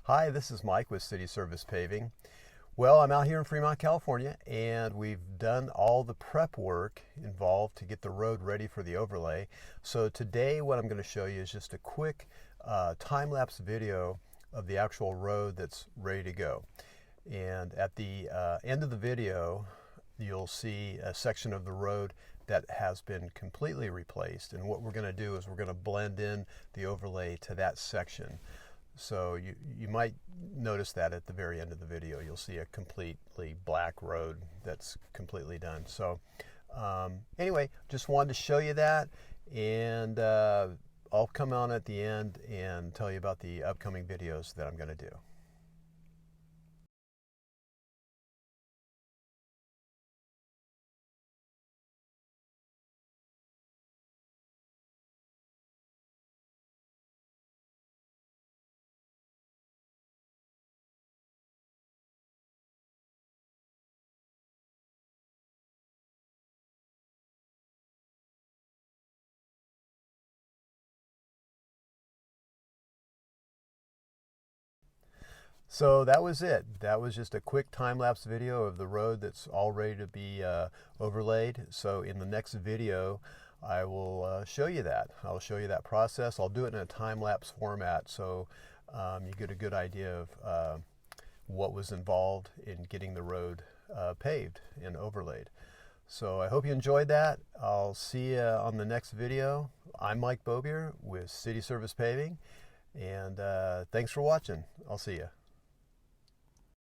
Hi, this is Mike with City Service Paving. Well, I'm out here in Fremont, California, and we've done all the prep work involved to get the road ready for the overlay. So today what I'm going to show you is just a quick time-lapse video of the actual road that's ready to go. And at the end of the video, you'll see a section of the road that has been completely replaced. And what we're going to do is we're going to blend in the overlay to that section. So you might notice that at the very end of the video, you'll see a completely black road that's completely done. So anyway, just wanted to show you that, and I'll come on at the end and tell you about the upcoming videos that I'm going to do. So that was it. That was just a quick time-lapse video of the road that's all ready to be overlaid. So in the next video, I will show you that. I'll show you that process. I'll do it in a time-lapse format so you get a good idea of what was involved in getting the road paved and overlaid. So I hope you enjoyed that. I'll see you on the next video. I'm Mike Bobier with City Service Paving, and thanks for watching. I'll see you.